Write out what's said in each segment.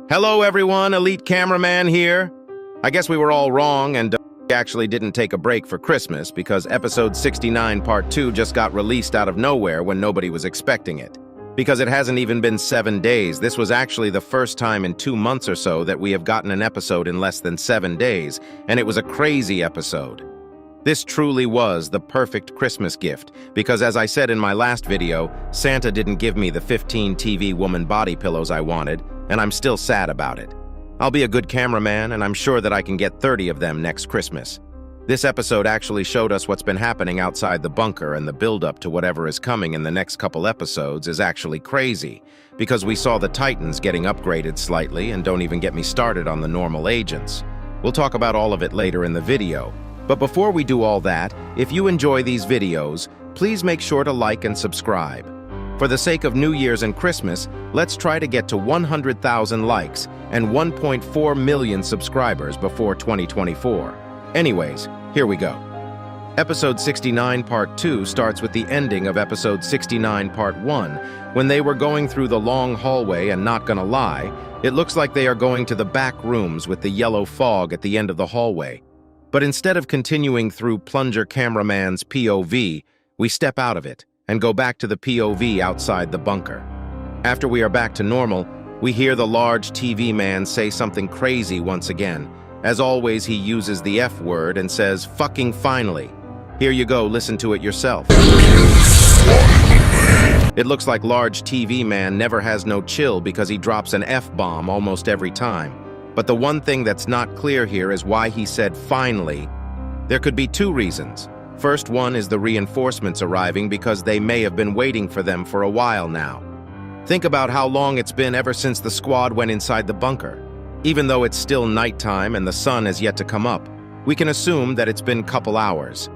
Hello everyone, Elite Cameraman here. I guess we were all wrong and actually didn't take a break for Christmas because episode 69 part 2 just got released out of nowhere when nobody was expecting it. Because it hasn't even been 7 days, this was actually the first time in 2 months or so that we have gotten an episode in less than 7 days, and it was a crazy episode. This truly was the perfect Christmas gift, because as I said in my last video, Santa didn't give me the 15 TV woman body pillows I wanted, and I'm still sad about it. I'll be a good cameraman, and I'm sure that I can get 30 of them next Christmas. This episode actually showed us what's been happening outside the bunker, and the build-up to whatever is coming in the next couple episodes is actually crazy, because we saw the Titans getting upgraded slightly, and don't even get me started on the normal agents. We'll talk about all of it later in the video. But before we do all that, if you enjoy these videos, please make sure to like and subscribe. For the sake of New Year's and Christmas, let's try to get to 100,000 likes and 1.4 million subscribers before 2024. Anyways, here we go. Episode 69 Part 2 starts with the ending of Episode 69 Part 1, when they were going through the long hallway, and not gonna lie, it looks like they are going to the back rooms with the yellow fog at the end of the hallway. But instead of continuing through Plunger Cameraman's POV, we step out of it and go back to the POV outside the bunker. After we are back to normal, we hear the large TV man say something crazy once again. As always, he uses the F word and says, "Fucking finally." Here you go, listen to it yourself. It looks like large TV man never has no chill because he drops an F-bomb almost every time. But the one thing that's not clear here is why he said finally. There could be 2 reasons. First one is the reinforcements arriving because they may have been waiting for them for a while now. Think about how long it's been ever since the squad went inside the bunker. Even though it's still nighttime and the sun has yet to come up, we can assume that it's been a couple hours.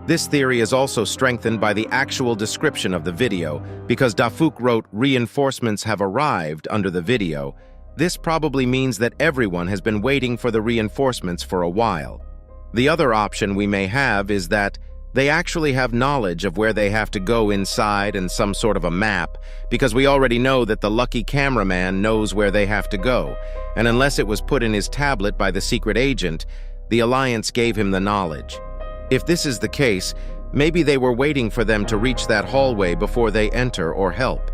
This theory is also strengthened by the actual description of the video, because Dafuk wrote "reinforcements have arrived" under the video. This probably means that everyone has been waiting for the reinforcements for a while. The other option we may have is that they actually have knowledge of where they have to go inside and some sort of a map, because we already know that the lucky cameraman knows where they have to go, and unless it was put in his tablet by the secret agent, the Alliance gave him the knowledge. If this is the case, maybe they were waiting for them to reach that hallway before they enter or help.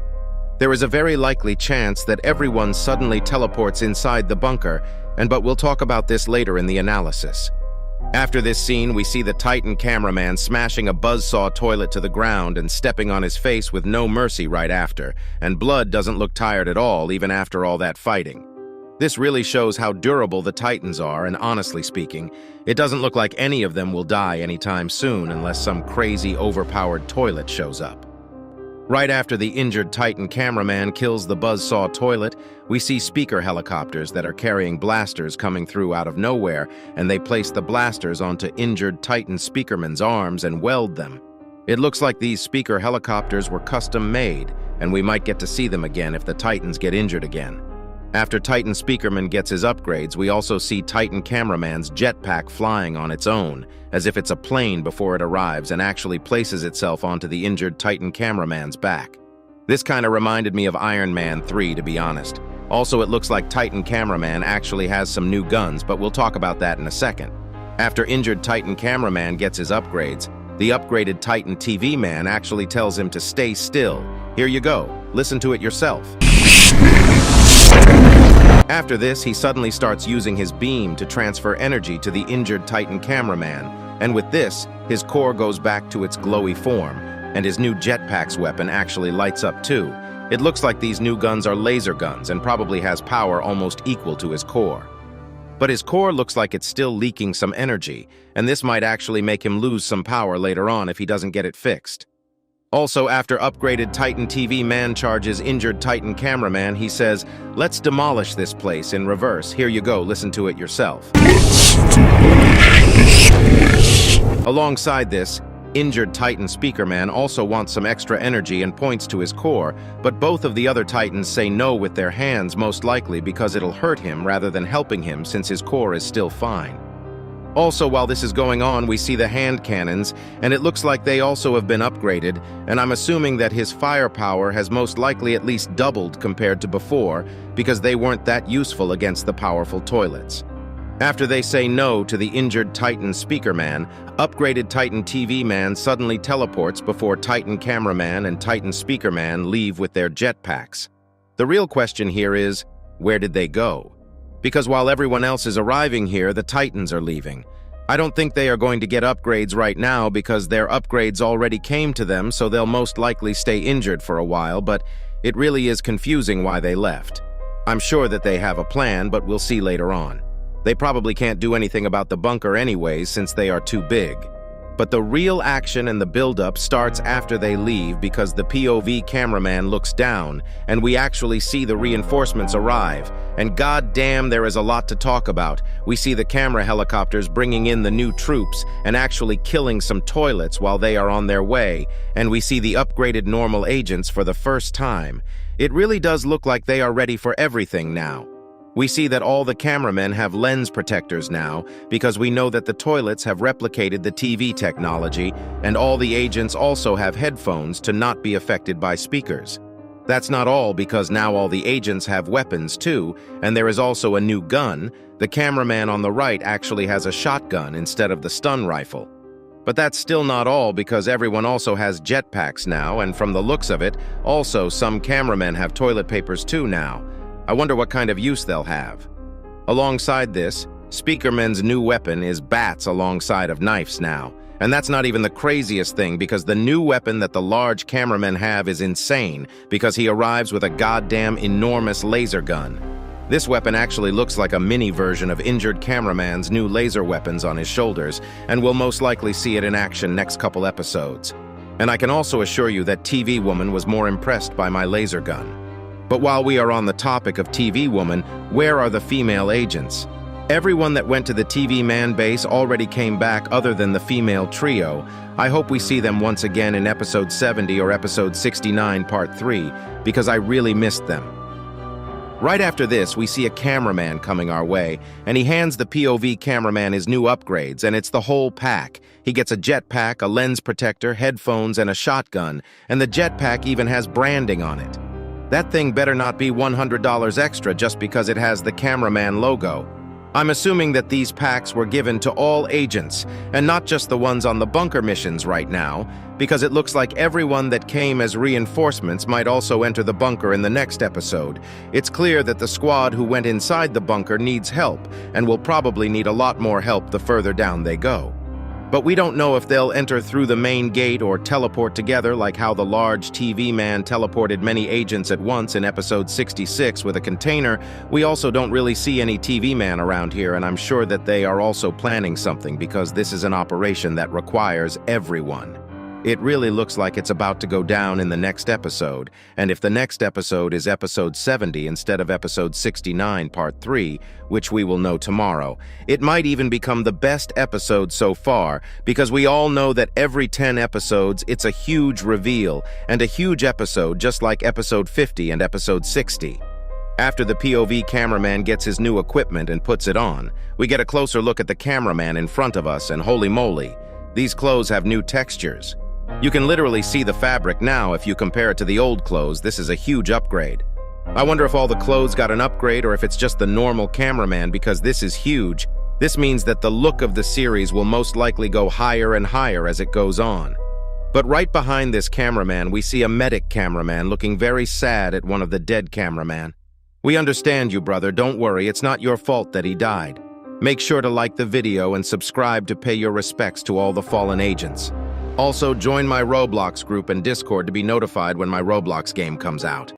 There is a very likely chance that everyone suddenly teleports inside the bunker, but we'll talk about this later in the analysis. After this scene, we see the Titan cameraman smashing a buzzsaw toilet to the ground and stepping on his face with no mercy right after, and Blood doesn't look tired at all even after all that fighting. This really shows how durable the Titans are, and honestly speaking, it doesn't look like any of them will die anytime soon unless some crazy overpowered toilet shows up. Right after the injured Titan cameraman kills the buzzsaw toilet, we see speaker helicopters that are carrying blasters coming through out of nowhere, and they place the blasters onto injured Titan speakerman's arms and weld them. It looks like these speaker helicopters were custom made, and we might get to see them again if the Titans get injured again. After Titan speakerman gets his upgrades, we also see Titan cameraman's jetpack flying on its own, as if it's a plane before it arrives and actually places itself onto the injured Titan cameraman's back. This kind of reminded me of Iron Man 3, to be honest. Also, it looks like Titan cameraman actually has some new guns, but we'll talk about that in a second. After injured Titan cameraman gets his upgrades, the upgraded Titan TV man actually tells him to stay still. Here you go, listen to it yourself. After this, he suddenly starts using his beam to transfer energy to the injured Titan cameraman, and with this, his core goes back to its glowy form, and his new jetpack's weapon actually lights up too. It looks like these new guns are laser guns and probably has power almost equal to his core. But his core looks like it's still leaking some energy, and this might actually make him lose some power later on if he doesn't get it fixed. Also, after upgraded Titan TV man charges injured Titan cameraman, he says, "Let's demolish this place," in reverse. Here you go, listen to it yourself. Alongside this, injured Titan speakerman also wants some extra energy and points to his core, but both of the other Titans say no with their hands, most likely because it'll hurt him rather than helping him since his core is still fine. Also, while this is going on, we see the hand cannons, and it looks like they also have been upgraded, and I'm assuming that his firepower has most likely at least doubled compared to before, because they weren't that useful against the powerful toilets. After they say no to the injured Titan Speaker Man, upgraded Titan TV Man suddenly teleports before Titan Cameraman and Titan Speaker Man leave with their jetpacks. The real question here is, where did they go? Because while everyone else is arriving here, the Titans are leaving. I don't think they are going to get upgrades right now because their upgrades already came to them, so they'll most likely stay injured for a while, but it really is confusing why they left. I'm sure that they have a plan, but we'll see later on. They probably can't do anything about the bunker anyways since they are too big. But the real action and the build-up starts after they leave because the POV cameraman looks down and we actually see the reinforcements arrive. And goddamn, there is a lot to talk about. We see the camera helicopters bringing in the new troops and actually killing some toilets while they are on their way. And we see the upgraded normal agents for the first time. It really does look like they are ready for everything now. We see that all the cameramen have lens protectors now because we know that the toilets have replicated the TV technology and all the agents also have headphones to not be affected by speakers. That's not all because now all the agents have weapons too, and there is also a new gun. The cameraman on the right actually has a shotgun instead of the stun rifle. But that's still not all because everyone also has jetpacks now, and from the looks of it, also some cameramen have toilet papers too now. I wonder what kind of use they'll have. Alongside this, Speakerman's new weapon is bats alongside of knives now. And that's not even the craziest thing because the new weapon that the large cameramen have is insane because he arrives with a goddamn enormous laser gun. This weapon actually looks like a mini version of injured cameraman's new laser weapons on his shoulders, and we'll most likely see it in action next couple episodes. And I can also assure you that TV Woman was more impressed by my laser gun. But while we are on the topic of TV Woman, where are the female agents? Everyone that went to the TV Man base already came back other than the female trio. I hope we see them once again in episode 70 or episode 69 part 3, because I really missed them. Right after this, we see a cameraman coming our way, and he hands the POV cameraman his new upgrades, and it's the whole pack. He gets a jetpack, a lens protector, headphones, and a shotgun, and the jetpack even has branding on it. That thing better not be $100 extra just because it has the cameraman logo. I'm assuming that these packs were given to all agents, and not just the ones on the bunker missions right now, because it looks like everyone that came as reinforcements might also enter the bunker in the next episode. It's clear that the squad who went inside the bunker needs help, and will probably need a lot more help the further down they go. But we don't know if they'll enter through the main gate or teleport together like how the large TV man teleported many agents at once in episode 66 with a container. We also don't really see any TV man around here, and I'm sure that they are also planning something because this is an operation that requires everyone. It really looks like it's about to go down in the next episode, and if the next episode is episode 70 instead of episode 69 part 3, which we will know tomorrow, it might even become the best episode so far, because we all know that every 10 episodes it's a huge reveal, and a huge episode just like episode 50 and episode 60. After the POV cameraman gets his new equipment and puts it on, we get a closer look at the cameraman in front of us, and holy moly, these clothes have new textures. You can literally see the fabric now if you compare it to the old clothes. This is a huge upgrade. I wonder if all the clothes got an upgrade or if it's just the normal cameraman because this is huge. This means that the look of the series will most likely go higher and higher as it goes on. But right behind this cameraman, we see a medic cameraman looking very sad at one of the dead cameraman. We understand you, brother. Don't worry. It's not your fault that he died. Make sure to like the video and subscribe to pay your respects to all the fallen agents. Also, join my Roblox group and Discord to be notified when my Roblox game comes out.